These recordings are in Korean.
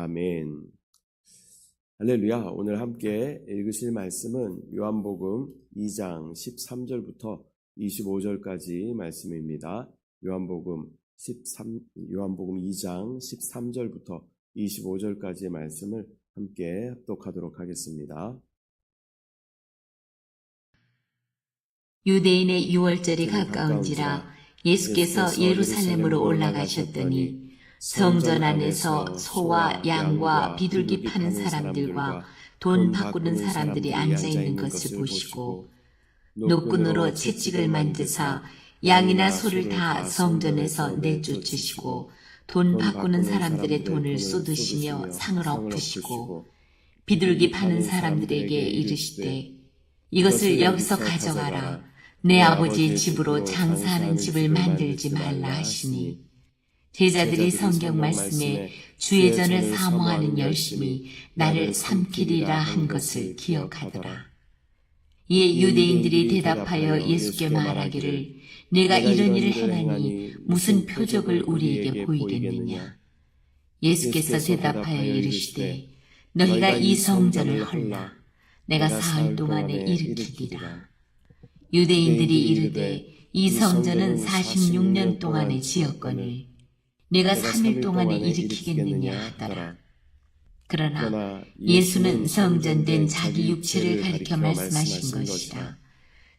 아멘. 할렐루야. 오늘 함께 읽으실 말씀은 요한복음 2장 13절부터 25절까지 말씀입니다. 요한복음 2장 13절부터 25절까지의 말씀을 함께 합독하도록 하겠습니다. 유대인의 유월절이 가까운지라 예수께서 예루살렘으로 올라가셨더니 성전 안에서 소와 양과 비둘기 파는 사람들과 돈 바꾸는 사람들이 앉아있는 것을 보시고 노끈으로 채찍을 만드사 양이나 소를 다 성전에서 내쫓으시고 돈 바꾸는 사람들의 돈을 쏟으시며 상을 엎으시고 비둘기 파는 사람들에게 이르시되 이것을 여기서 가져가라. 내 아버지의 집으로 장사하는 집을 만들지 말라 하시니 제자들이 성경 말씀에 주의 전을 사모하는 열심이 나를 삼키리라 한 것을 기억하더라. 이에 유대인들이 대답하여 예수께 말하기를 내가 이런 일을 행하니 무슨 표적을 우리에게 보이겠느냐. 예수께서 대답하여 이르시되 너희가 이 성전을 헐라. 내가 사흘 동안에 일으키리라. 유대인들이 이르되 이 성전은 46년 동안에 지었거늘 내가 3일 동안에 일으키겠느냐 하더라. 그러나 예수는 성전된 자기 육체를 가리켜 말씀하신 것이라.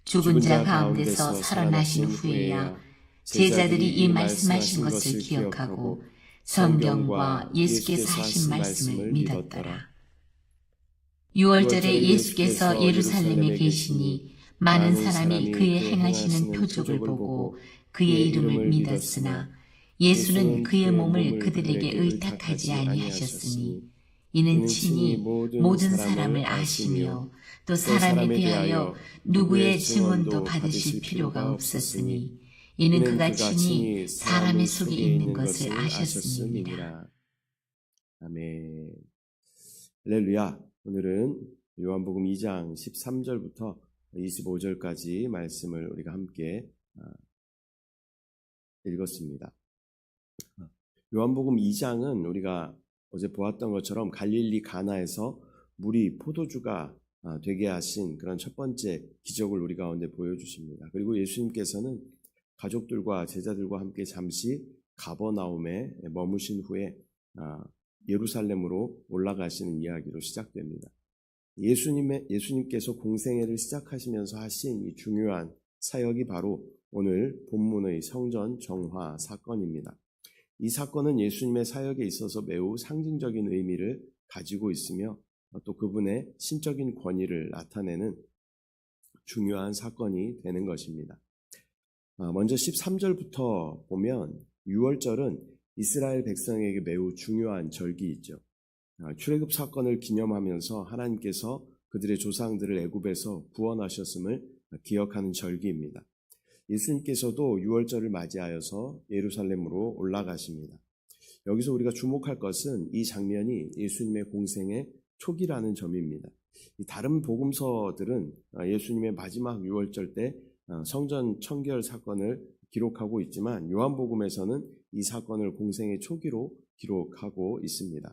죽은 자 가운데서 살아나신 후에야 제자들이 이 말씀하신 것을 기억하고 성경과 예수께서 하신 말씀을 믿었더라. 6월절에 예수께서 예루살렘에 계시니 많은 사람이 그의 행하시는 표적을 보고 그의 이름을 믿었으나 예수는 그의 몸을 그들에게 의탁하지 아니하셨으니 이는 친히 모든 사람을 아시며 또 사람에 대하여 누구의 증언도 받으실 필요가 없었으니 이는 그가 친히 사람의 속에 있는 것을 아셨음이니라. 아멘. 할렐루야. 오늘은 요한복음 2장 13절부터 25절까지 말씀을 우리가 함께 읽었습니다. 요한복음 2장은 우리가 어제 보았던 것처럼 갈릴리 가나에서 물이 포도주가 되게 하신 그런 첫 번째 기적을 우리 가운데 보여주십니다. 그리고 예수님께서는 가족들과 제자들과 함께 잠시 가버나움에 머무신 후에 예루살렘으로 올라가시는 이야기로 시작됩니다. 예수님께서 공생애를 시작하시면서 하신 이 중요한 사역이 바로 오늘 본문의 성전 정화 사건입니다. 이 사건은 예수님의 사역에 있어서 매우 상징적인 의미를 가지고 있으며 또 그분의 신적인 권위를 나타내는 중요한 사건이 되는 것입니다. 먼저 13절부터 보면 유월절은 이스라엘 백성에게 매우 중요한 절기이죠. 출애굽 사건을 기념하면서 하나님께서 그들의 조상들을 애굽에서 구원하셨음을 기억하는 절기입니다. 예수님께서도 유월절을 맞이하여서 예루살렘으로 올라가십니다. 여기서 우리가 주목할 것은 이 장면이 예수님의 공생의 초기라는 점입니다. 다른 복음서들은 예수님의 마지막 유월절 때 성전 청결 사건을 기록하고 있지만 요한복음에서는 이 사건을 공생의 초기로 기록하고 있습니다.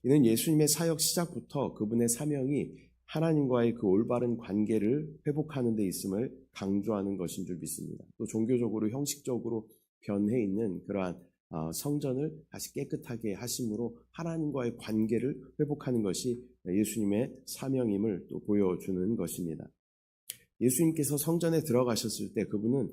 이는 예수님의 사역 시작부터 그분의 사명이 하나님과의 그 올바른 관계를 회복하는 데 있음을 강조하는 것인 줄 믿습니다. 또 종교적으로 형식적으로 변해 있는 그러한 성전을 다시 깨끗하게 하심으로 하나님과의 관계를 회복하는 것이 예수님의 사명임을 또 보여주는 것입니다. 예수님께서 성전에 들어가셨을 때 그분은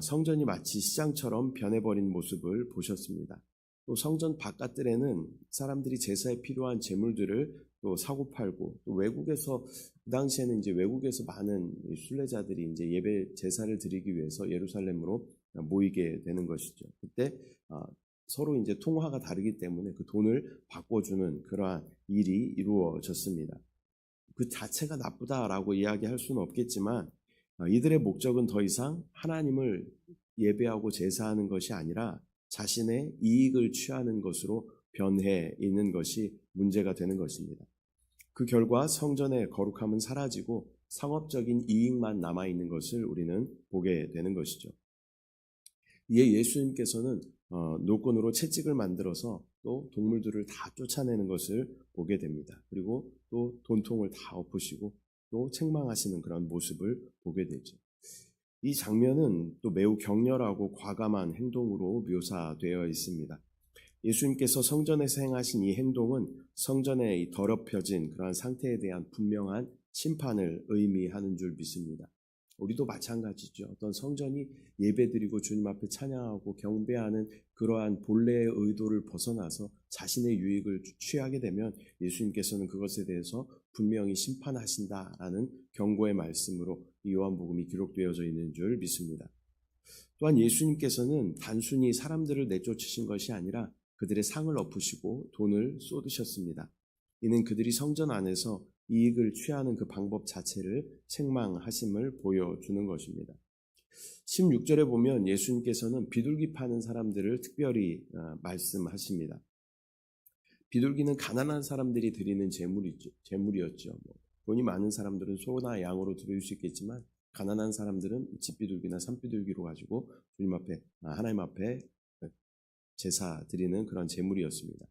성전이 마치 시장처럼 변해버린 모습을 보셨습니다. 또 성전 바깥들에는 사람들이 제사에 필요한 제물들을 또 사고 팔고 또 외국에서 그 당시에는 이제 외국에서 많은 순례자들이 이제 예배 제사를 드리기 위해서 예루살렘으로 모이게 되는 것이죠. 그때 서로 이제 통화가 다르기 때문에 그 돈을 바꿔주는 그러한 일이 이루어졌습니다. 그 자체가 나쁘다라고 이야기할 수는 없겠지만 이들의 목적은 더 이상 하나님을 예배하고 제사하는 것이 아니라 자신의 이익을 취하는 것으로 변해 있는 것이 문제가 되는 것입니다. 그 결과 성전의 거룩함은 사라지고 상업적인 이익만 남아있는 것을 우리는 보게 되는 것이죠. 이에 예수님께서는 노끈으로 채찍을 만들어서 또 동물들을 다 쫓아내는 것을 보게 됩니다. 그리고 또 돈통을 다 엎으시고 또 책망하시는 그런 모습을 보게 되죠. 이 장면은 또 매우 격렬하고 과감한 행동으로 묘사되어 있습니다. 예수님께서 성전에서 행하신 이 행동은 성전의 이 더럽혀진 그러한 상태에 대한 분명한 심판을 의미하는 줄 믿습니다. 우리도 마찬가지죠. 어떤 성전이 예배드리고 주님 앞에 찬양하고 경배하는 그러한 본래의 의도를 벗어나서 자신의 유익을 취하게 되면 예수님께서는 그것에 대해서 분명히 심판하신다라는 경고의 말씀으로 이 요한복음이 기록되어져 있는 줄 믿습니다. 또한 예수님께서는 단순히 사람들을 내쫓으신 것이 아니라 그들의 상을 엎으시고 돈을 쏟으셨습니다. 이는 그들이 성전 안에서 이익을 취하는 그 방법 자체를 책망하심을 보여주는 것입니다. 16절에 보면 예수님께서는 비둘기 파는 사람들을 특별히 말씀하십니다. 비둘기는 가난한 사람들이 드리는 재물이었죠. 돈이 많은 사람들은 소나 양으로 드릴 수 있겠지만 가난한 사람들은 집비둘기나 산비둘기로 가지고 주님 앞에 하나님 앞에 제사 드리는 그런 재물이었습니다.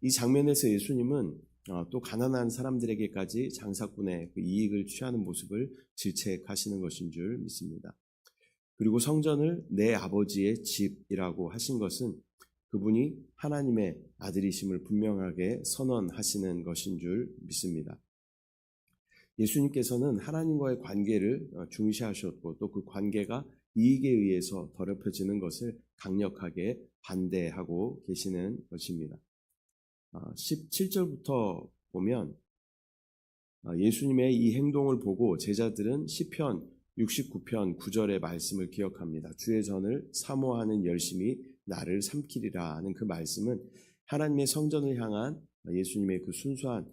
이 장면에서 예수님은 또 가난한 사람들에게까지 장사꾼의 그 이익을 취하는 모습을 질책하시는 것인 줄 믿습니다. 그리고 성전을 내 아버지의 집이라고 하신 것은 그분이 하나님의 아들이심을 분명하게 선언하시는 것인 줄 믿습니다. 예수님께서는 하나님과의 관계를 중시하셨고 또 그 관계가 이익에 의해서 더럽혀지는 것을 강력하게 반대하고 계시는 것입니다. 17절부터 보면 예수님의 이 행동을 보고 제자들은 시편 69편 9절의 말씀을 기억합니다. 주의 전을 사모하는 열심이 나를 삼키리라 하는 그 말씀은 하나님의 성전을 향한 예수님의 그 순수한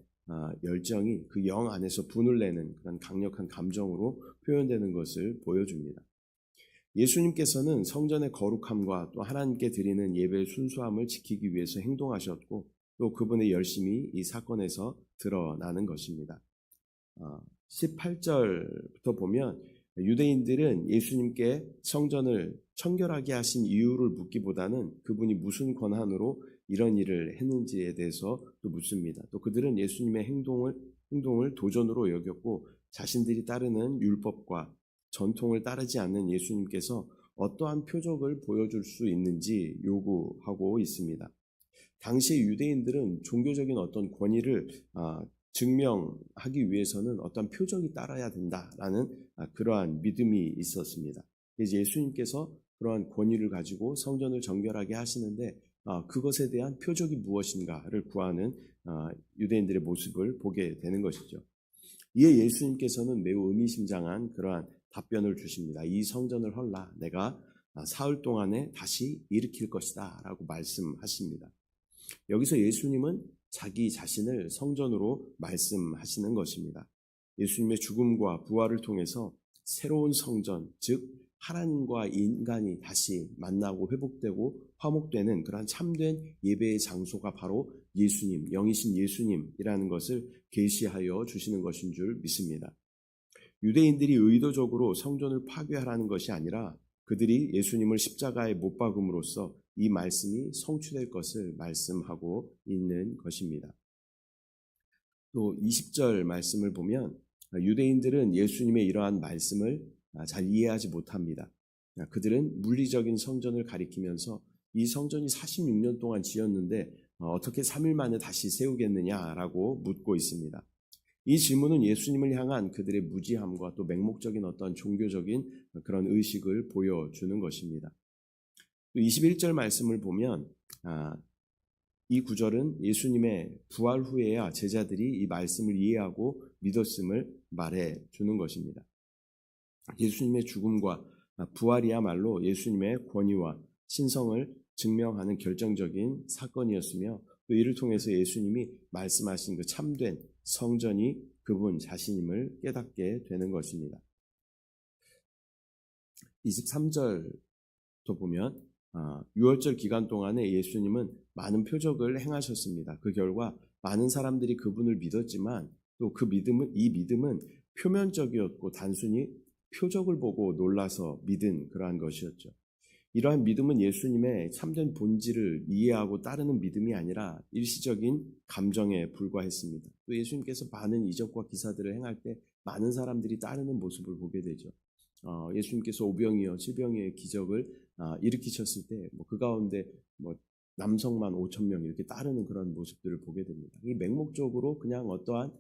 열정이 그 영 안에서 분을 내는 그런 강력한 감정으로 표현되는 것을 보여줍니다. 예수님께서는 성전의 거룩함과 또 하나님께 드리는 예배의 순수함을 지키기 위해서 행동하셨고 또 그분의 열심이 이 사건에서 드러나는 것입니다. 18절부터 보면 유대인들은 예수님께 성전을 청결하게 하신 이유를 묻기보다는 그분이 무슨 권한으로 이런 일을 했는지에 대해서 또 묻습니다. 또 그들은 예수님의 행동을 도전으로 여겼고 자신들이 따르는 율법과 전통을 따르지 않는 예수님께서 어떠한 표적을 보여줄 수 있는지 요구하고 있습니다. 당시 유대인들은 종교적인 어떤 권위를 증명하기 위해서는 어떤 표적이 따라야 된다라는 그러한 믿음이 있었습니다. 그래서 예수님께서 그러한 권위를 가지고 성전을 정결하게 하시는데 그것에 대한 표적이 무엇인가를 구하는 유대인들의 모습을 보게 되는 것이죠. 이에 예수님께서는 매우 의미심장한 그러한 답변을 주십니다. 이 성전을 헐라 내가 사흘 동안에 다시 일으킬 것이다 라고 말씀하십니다. 여기서 예수님은 자기 자신을 성전으로 말씀하시는 것입니다. 예수님의 죽음과 부활을 통해서 새로운 성전, 즉 하나님과 인간이 다시 만나고 회복되고 화목되는 그런 참된 예배의 장소가 바로 예수님, 영이신 예수님이라는 것을 계시하여 주시는 것인 줄 믿습니다. 유대인들이 의도적으로 성전을 파괴하라는 것이 아니라 그들이 예수님을 십자가에 못 박음으로써 이 말씀이 성취될 것을 말씀하고 있는 것입니다. 또 20절 말씀을 보면 유대인들은 예수님의 이러한 말씀을 잘 이해하지 못합니다. 그들은 물리적인 성전을 가리키면서 이 성전이 46년 동안 지었는데 어떻게 3일 만에 다시 세우겠느냐라고 묻고 있습니다. 이 질문은 예수님을 향한 그들의 무지함과 또 맹목적인 어떤 종교적인 그런 의식을 보여주는 것입니다. 또 21절 말씀을 보면 이 구절은 예수님의 부활 후에야 제자들이 이 말씀을 이해하고 믿었음을 말해주는 것입니다. 예수님의 죽음과 부활이야말로 예수님의 권위와 신성을 증명하는 결정적인 사건이었으며 또 이를 통해서 예수님이 말씀하신 그 참된 성전이 그분 자신임을 깨닫게 되는 것입니다. 23절도 보면 6월절 기간 동안에 예수님은 많은 표적을 행하셨습니다. 그 결과 많은 사람들이 그분을 믿었지만 또 이 믿음은 표면적이었고 단순히 표적을 보고 놀라서 믿은 그러한 것이었죠. 이러한 믿음은 예수님의 참된 본질을 이해하고 따르는 믿음이 아니라 일시적인 감정에 불과했습니다. 또 예수님께서 많은 이적과 기사들을 행할 때 많은 사람들이 따르는 모습을 보게 되죠. 예수님께서 오병이어 질병의 기적을 일으키셨을 때 그 가운데 남성만 5,000명 이렇게 따르는 그런 모습들을 보게 됩니다. 이 맹목적으로 그냥 어떠한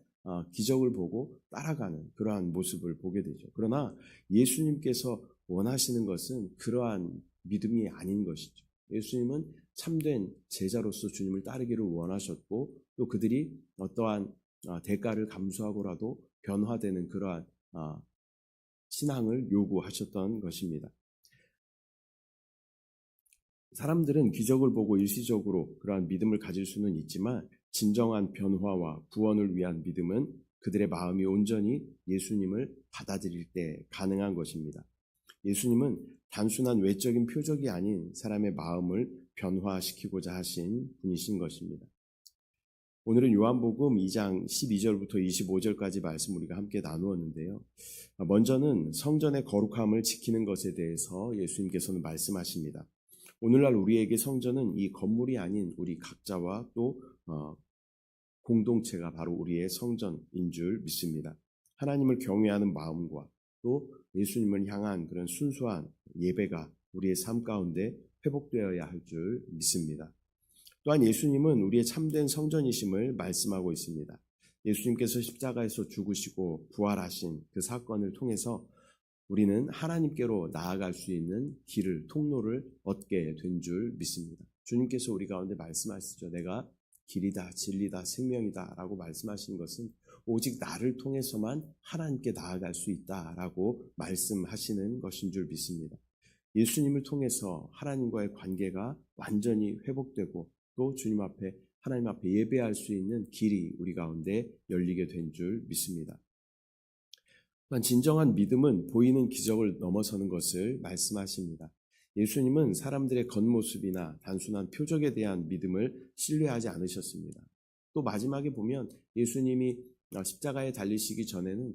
기적을 보고 따라가는 그러한 모습을 보게 되죠. 그러나 예수님께서 원하시는 것은 그러한 믿음이 아닌 것이죠. 예수님은 참된 제자로서 주님을 따르기를 원하셨고 또 그들이 어떠한 대가를 감수하고라도 변화되는 그러한 신앙을 요구하셨던 것입니다. 사람들은 기적을 보고 일시적으로 그러한 믿음을 가질 수는 있지만 진정한 변화와 구원을 위한 믿음은 그들의 마음이 온전히 예수님을 받아들일 때 가능한 것입니다. 예수님은 단순한 외적인 표적이 아닌 사람의 마음을 변화시키고자 하신 분이신 것입니다. 오늘은 요한복음 2장 12절부터 25절까지 말씀 우리가 함께 나누었는데요. 먼저는 성전의 거룩함을 지키는 것에 대해서 예수님께서는 말씀하십니다. 오늘날 우리에게 성전은 이 건물이 아닌 우리 각자와 또 공동체가 바로 우리의 성전인 줄 믿습니다. 하나님을 경외하는 마음과 또 예수님을 향한 그런 순수한 예배가 우리의 삶 가운데 회복되어야 할 줄 믿습니다. 또한 예수님은 우리의 참된 성전이심을 말씀하고 있습니다. 예수님께서 십자가에서 죽으시고 부활하신 그 사건을 통해서 우리는 하나님께로 나아갈 수 있는 길을, 통로를 얻게 된 줄 믿습니다. 주님께서 우리 가운데 말씀하시죠. 내가 길이다, 진리다, 생명이다 라고 말씀하시는 것은 오직 나를 통해서만 하나님께 나아갈 수 있다라고 말씀하시는 것인 줄 믿습니다. 예수님을 통해서 하나님과의 관계가 완전히 회복되고 또 주님 앞에, 하나님 앞에 예배할 수 있는 길이 우리 가운데 열리게 된 줄 믿습니다. 또한 진정한 믿음은 보이는 기적을 넘어서는 것을 말씀하십니다. 예수님은 사람들의 겉모습이나 단순한 표적에 대한 믿음을 신뢰하지 않으셨습니다. 또 마지막에 보면 예수님이 십자가에 달리시기 전에는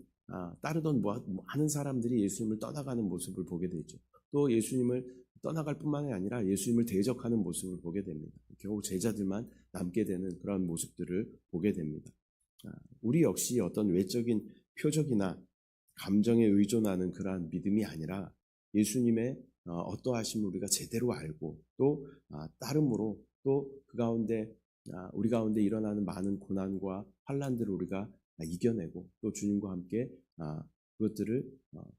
따르던 많은 사람들이 예수님을 떠나가는 모습을 보게 되죠. 또 예수님을 떠나갈 뿐만이 아니라 예수님을 대적하는 모습을 보게 됩니다. 겨우 제자들만 남게 되는 그런 모습들을 보게 됩니다. 우리 역시 어떤 외적인 표적이나 감정에 의존하는 그러한 믿음이 아니라 예수님의 어떠하심을 우리가 제대로 알고 또 따름으로 또 그 가운데 우리 가운데 일어나는 많은 고난과 환난들을 우리가 이겨내고 또 주님과 함께 그것들을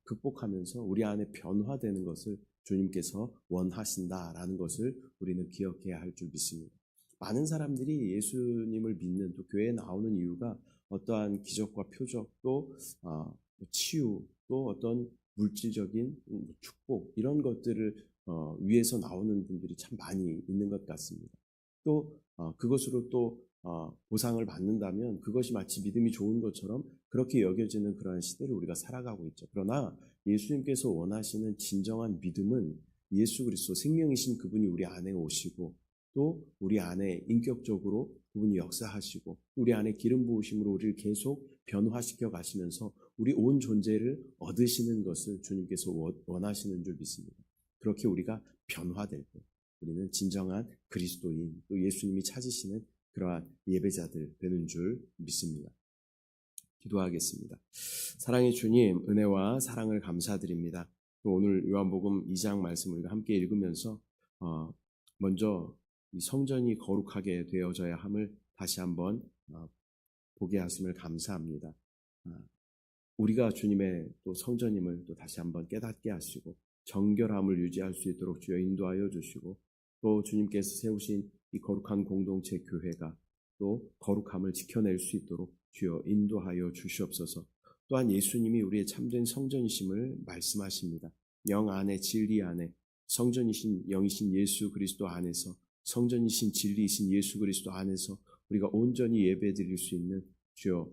극복하면서 우리 안에 변화되는 것을 주님께서 원하신다라는 것을 우리는 기억해야 할 줄 믿습니다. 많은 사람들이 예수님을 믿는 또 교회에 나오는 이유가 어떠한 기적과 표적 또 치유 또 어떤 물질적인 축복 이런 것들을 위해서 나오는 분들이 참 많이 있는 것 같습니다. 또 그것으로 또 보상을 받는다면 그것이 마치 믿음이 좋은 것처럼 그렇게 여겨지는 그러한 시대를 우리가 살아가고 있죠. 그러나 예수님께서 원하시는 진정한 믿음은 예수 그리스도 생명이신 그분이 우리 안에 오시고 또 우리 안에 인격적으로 그분이 역사하시고 우리 안에 기름 부으심으로 우리를 계속 변화시켜 가시면서 우리 온 존재를 얻으시는 것을 주님께서 원하시는 줄 믿습니다. 그렇게 우리가 변화될 때 우리는 진정한 그리스도인 또 예수님이 찾으시는 그러한 예배자들 되는 줄 믿습니다. 기도하겠습니다. 사랑의 주님, 은혜와 사랑을 감사드립니다. 오늘 요한복음 2장 말씀을 우리가 함께 읽으면서 먼저 이 성전이 거룩하게 되어져야 함을 다시 한번 보게 하심을 감사합니다. 우리가 주님의 또 성전임을 또 다시 한번 깨닫게 하시고 정결함을 유지할 수 있도록 주여 인도하여 주시고 또 주님께서 세우신 이 거룩한 공동체 교회가 또 거룩함을 지켜낼 수 있도록 주여 인도하여 주시옵소서. 또한 예수님이 우리의 참된 성전이심을 말씀하십니다. 영 안에 진리 안에 성전이신 영이신 예수 그리스도 안에서 성전이신 진리이신 예수 그리스도 안에서 우리가 온전히 예배드릴 수 있는 주여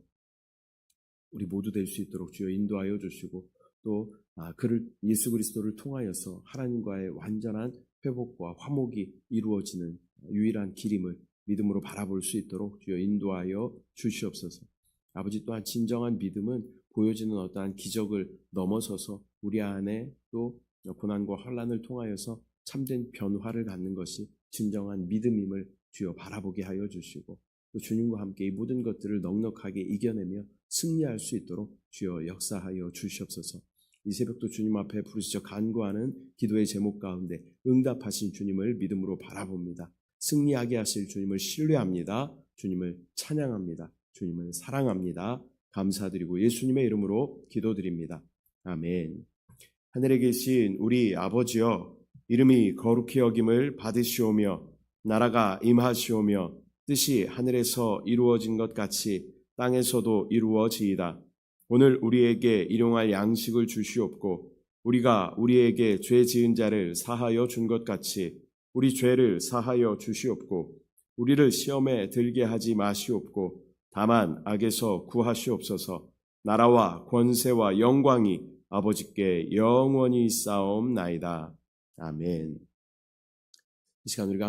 우리 모두 될 수 있도록 주여 인도하여 주시고 또 그를 예수 그리스도를 통하여서 하나님과의 완전한 회복과 화목이 이루어지는 유일한 길임을 믿음으로 바라볼 수 있도록 주여 인도하여 주시옵소서. 아버지 또한 진정한 믿음은 보여지는 어떠한 기적을 넘어서서 우리 안에 또 고난과 환난을 통하여서 참된 변화를 갖는 것이 진정한 믿음임을 주여 바라보게 하여 주시고 또 주님과 함께 이 모든 것들을 넉넉하게 이겨내며 승리할 수 있도록 주여 역사하여 주시옵소서. 이 새벽도 주님 앞에 부르짖어 간구하는 기도의 제목 가운데 응답하신 주님을 믿음으로 바라봅니다. 승리하게 하실 주님을 신뢰합니다. 주님을 찬양합니다. 주님을 사랑합니다. 감사드리고 예수님의 이름으로 기도드립니다. 아멘. 하늘에 계신 우리 아버지여, 이름이 거룩히 여김을 받으시오며 나라가 임하시오며 뜻이 하늘에서 이루어진 것 같이 땅에서도 이루어지이다. 오늘 우리에게 일용할 양식을 주시옵고 우리가 우리에게 죄 지은 자를 사하여 준 것 같이 우리 죄를 사하여 주시옵고 우리를 시험에 들게 하지 마시옵고 다만 악에서 구하시옵소서. 나라와 권세와 영광이 아버지께 영원히 있사옵나이다. 아멘. 이 시간 우리가